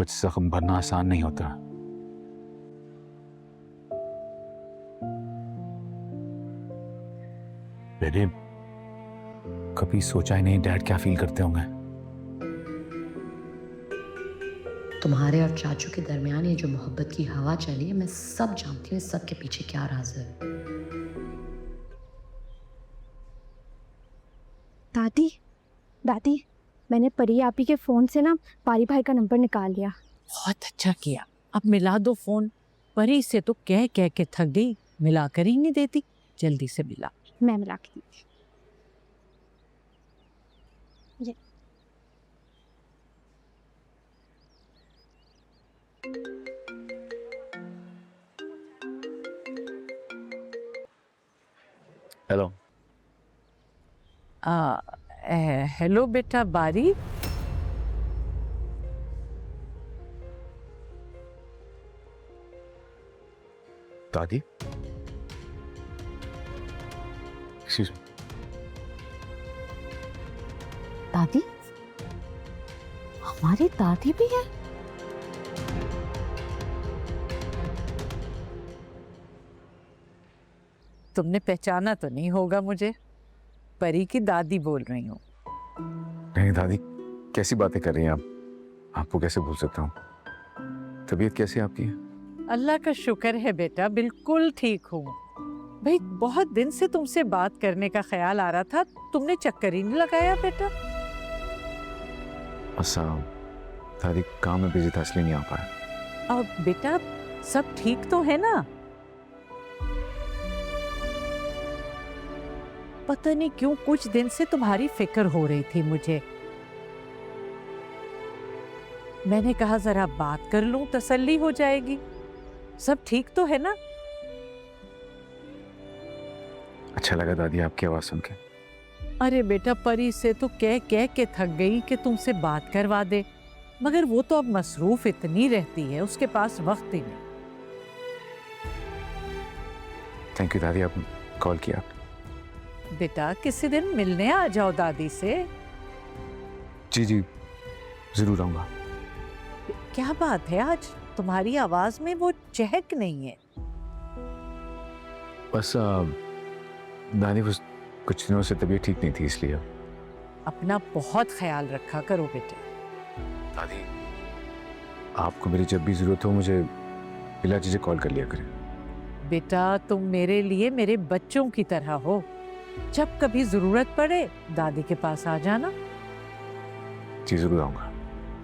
कुछ जख्म भरना आसान नहीं होता। मैंने कभी सोचा ही नहीं डैड क्या फील करते होंगे। तुम्हारे और चाचू के दरमियान ये जो मोहब्बत की हवा चली है, मैं सब जानती हूँ इस सब के पीछे क्या राज है। दादी, दादी, मैंने परी आपी के फोन से ना पारी भाई का नंबर निकाल लिया। बहुत अच्छा किया। अब मिला दो फोन। परी से तो कह कह के थक गई, मिला कर ही नहीं देती। जल्दी से मिला। मैं मिला के दी। ये हेलो। हेलो बेटा बारी। दादी, एक्सक्यूज मी। दादी? हमारी दादी भी है? तुमने पहचाना तो नहीं होगा मुझे। परी की दादी बोल रही हूँ। नहीं दादी, कैसी बातें कर रही हैं आप? आपको कैसे भूल सकता हूँ? तबीयत कैसी है आपकी? अल्लाह का शुक्र है बेटा, बिल्कुल ठीक हूँ। भाई बहुत दिन से तुमसे बात करने का ख्याल आ रहा था, तुमने चक्कर ही नहीं लगाया बेटा। अच्छा दादी, काम में बिजी था इसलिए नहीं आ पाया। अब बेटा सब ठीक तो है ना? पता नहीं क्यों कुछ दिन से तुम्हारी फिक्र हो रही थी मुझे। मैंने कहा जरा बात कर लूं, तसल्ली हो जाएगी। सब ठीक तो है ना? अच्छा लगा दादी आपकी आवाज सुन के। अरे बेटा परी से तो कह कह के थक गई कि तुमसे बात करवा दे, मगर वो तो अब मसरूफ इतनी रहती है, उसके पास वक्त ही नहीं। थैंक यू दादी, आप कॉल किया। बेटा किसी दिन मिलने आ जाओ दादी से। जी जी जरूर आऊंगा। क्या बात है, आज तुम्हारी आवाज में वो चहक नहीं है। बस दादी बस कुछ दिनों से तबीयत ठीक नहीं थी इसलिए। अपना बहुत ख्याल रखा करो बेटे। दादी आपको मेरी जब भी जरूरत हो मुझे बिला झिझक कॉल कर लिया करें। बेटा तुम मेरे लिए मेरे बच्चों की तरह हो। जब कभी जरूरत पड़े दादी के पास आ जाना। जी जरूर आऊंगा।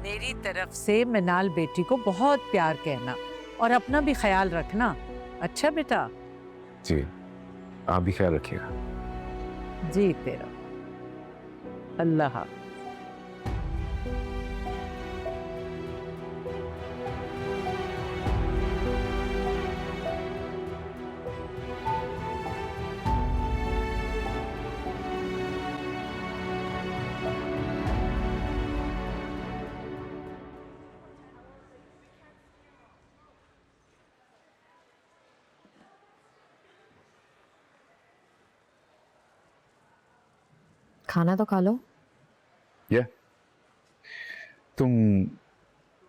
मेरी तरफ से मिनाल बेटी को बहुत प्यार कहना और अपना भी ख्याल रखना। अच्छा बेटा? जी आप भी ख्याल रखिएगा। जी तेरा। अल्लाह हाफ़िज़। खाना तो खा लो। ये तुम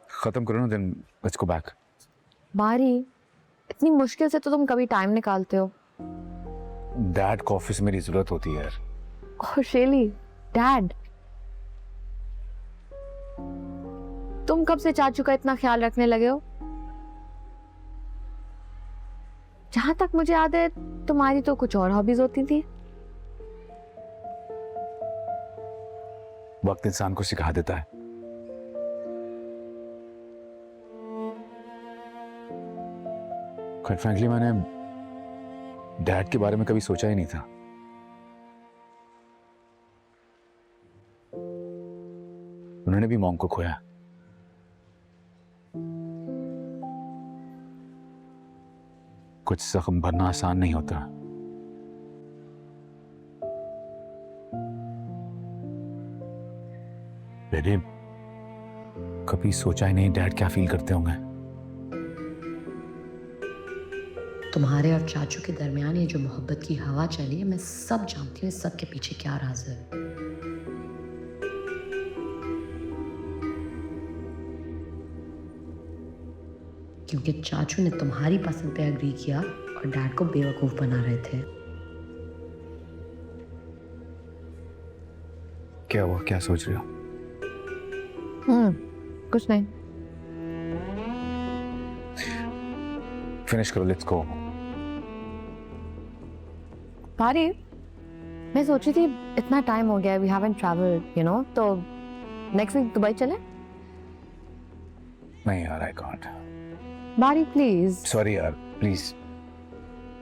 खत्म करो ना, देन लेट्स गो बैक। बारी, इतनी मुश्किल से तो तुम कभी टाइम निकालते हो। डैड को ऑफिस में मेरी जरूरत होती है यार। Oh really? डैड? तुम कब से चाचू का इतना ख्याल रखने लगे हो? जहां तक मुझे याद है तुम्हारी तो कुछ और हॉबीज होती थी। वक्त इंसान को सिखा देता है। क्वाइट फ्रैंकली मैंने डैड के बारे में कभी सोचा ही नहीं था। उन्होंने भी मॉम को खोया। कुछ जख्म भरना आसान नहीं होता। मैंने कभी सोचा ही नहीं डैड क्या फील करते होंगे। तुम्हारे और चाचू के दरमियान ये जो मोहब्बत की हवा चली है, मैं सब जानती हूँ इस सब के पीछे क्या राज है। क्योंकि चाचू ने तुम्हारी पसंद पे एग्री किया और डैड को बेवकूफ़ बना रहे थे। क्या हुआ, क्या सोच रहे हो? कुछ नहीं। फिनिश करो, लेट्स गो। पारी, मैं सोची थी इतना टाइम हो गया, we haven't travelled, you know, तो नेक्स्ट वीक दुबई चले? नहीं यार, I can't. Pari please. Sorry यार, please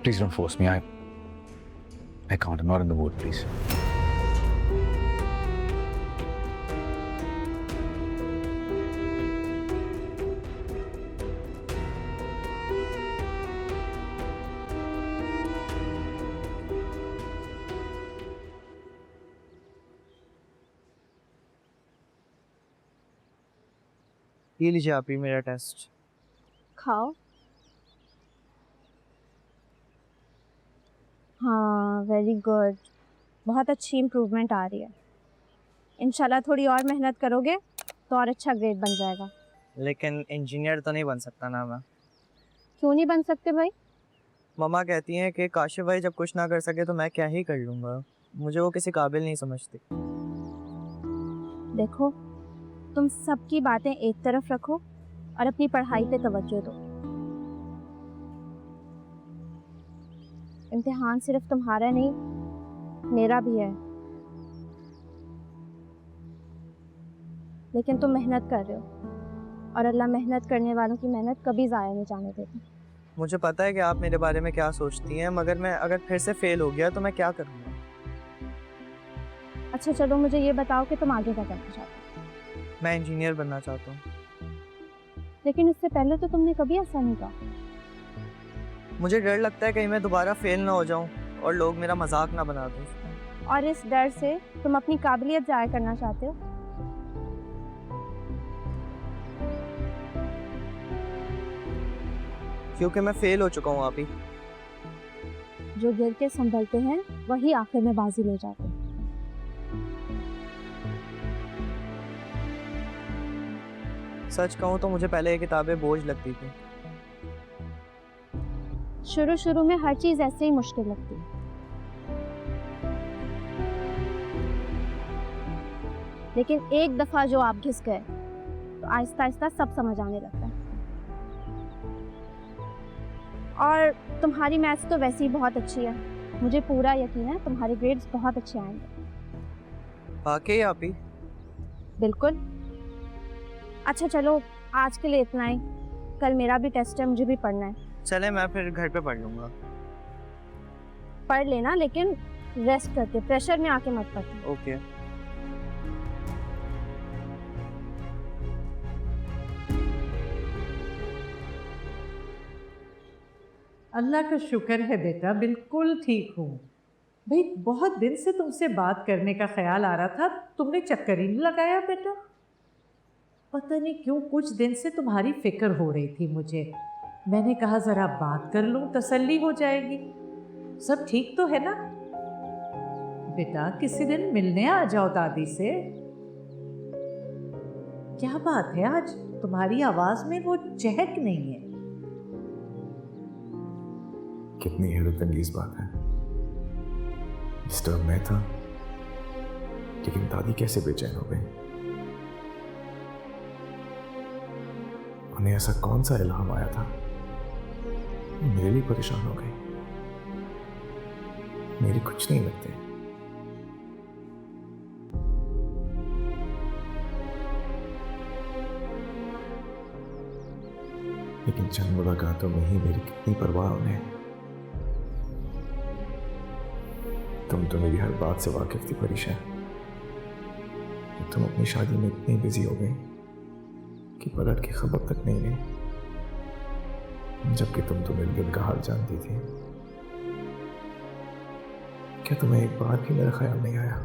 don't force me. I can't, I am not in the mood, please. ये लीजिए आप ही मेरा टेस्ट। खाओ। हाँ, वेरी गुड, बहुत अच्छी इम्प्रूवमेंट आ रही है। इंशाल्लाह थोड़ी और मेहनत करोगे तो और अच्छा ग्रेड बन जाएगा। लेकिन इंजीनियर तो नहीं बन सकता ना मैं। क्यों नहीं बन सकते भाई? मम्मा कहती हैं कि काशिफ भाई जब कुछ ना कर सके तो मैं क्या ही कर लूँगा। मुझे वो किसी काबिल नहीं समझती। देखो, तुम सबकी बातें एक तरफ रखो और अपनी पढ़ाई पे तवज्जो दो। इम्तिहान सिर्फ तुम्हारा नहीं, मेरा भी है, लेकिन तुम मेहनत कर रहे हो और अल्लाह मेहनत करने वालों की मेहनत कभी ज़ाया नहीं जाने देता। मुझे पता है कि आप मेरे बारे में क्या सोचती हैं, मगर मैं अगर फिर से फेल हो गया तो मैं क्या करूँगा? अच्छा चलो, मुझे ये बताओ कि तुम आगे क्या करना चाहते हो? मैं इंजीनियर बनना चाहता हूँ। लेकिन इससे पहले तो तुमने कभी ऐसा नहीं कहा। मुझे डर लगता है कहीं मैं दोबारा फेल ना हो जाऊँ और लोग मेरा मजाक ना बना दें। और इस डर से तुम अपनी काबिलियत ज़ाया करना चाहते हो। क्योंकि मैं फेल हो चुका हूँ आप ही। जो गिर के संभलते हैं वही आखिर में बाजी ले जाते हैं। सच कहूँ तो मुझे पहले ये किताबें बोझ लगती थी। शुरू में हर चीज़ ऐसे ही मुश्किल लगती है, लेकिन एक दफ़ा जो आप घिस गए तो आहिस्ता आहिस्ता सब समझ आने लगता है। और तुम्हारी मैथ्स तो वैसे ही बहुत अच्छी है, मुझे पूरा यकीन है तुम्हारे ग्रेड्स बहुत अच्छे आएंगे। वाकई आप ही? बिल्कुल। अच्छा चलो, आज के लिए इतना ही। कल मेरा भी टेस्ट है, मुझे भी पढ़ना है। चले, मैं फिर घर पे पढ़ लूँगा। पढ़ लेना, लेकिन रेस्ट करके, प्रेशर में आके मत पढ़ना। ओके। अल्लाह का शुक्र है बेटा, बिल्कुल ठीक हूँ। भाई बहुत दिन से तुमसे बात करने का ख्याल आ रहा था, तुमने चक्कर ही नहीं लगाया बेटा। पता नहीं क्यों कुछ दिन से तुम्हारी फिक्र हो रही थी मुझे। मैंने कहा ज़रा बात कर लूँ, तसल्ली हो जाएगी। सब ठीक तो है ना बेटा? किसी दिन मिलने आ जाओ दादी से। क्या बात है, आज तुम्हारी आवाज़ में वो चहक नहीं है। कितनी हैरतअंगेज बात है। डिस्टर्ब मैं था, लेकिन दादी कैसे बेचैन हो गई? उन्हें ऐसा कौन सा इल्हाम आया था, मेरे लिए परेशान हो गई? मेरे कुछ नहीं लगते। लेकिन चंद मुलाकातों में ही मेरी कितनी परवाह उन्हें। तुम तो मेरी हर बात से वाकिफ थी परीक्षा। तुम अपनी शादी में इतनी बिजी हो गई कि पलट की खबर तक नहीं ली, जबकि तुम तो मेरे दिल का हाल जानती थी। क्या तुम्हें एक बार भी मेरा ख्याल नहीं आया?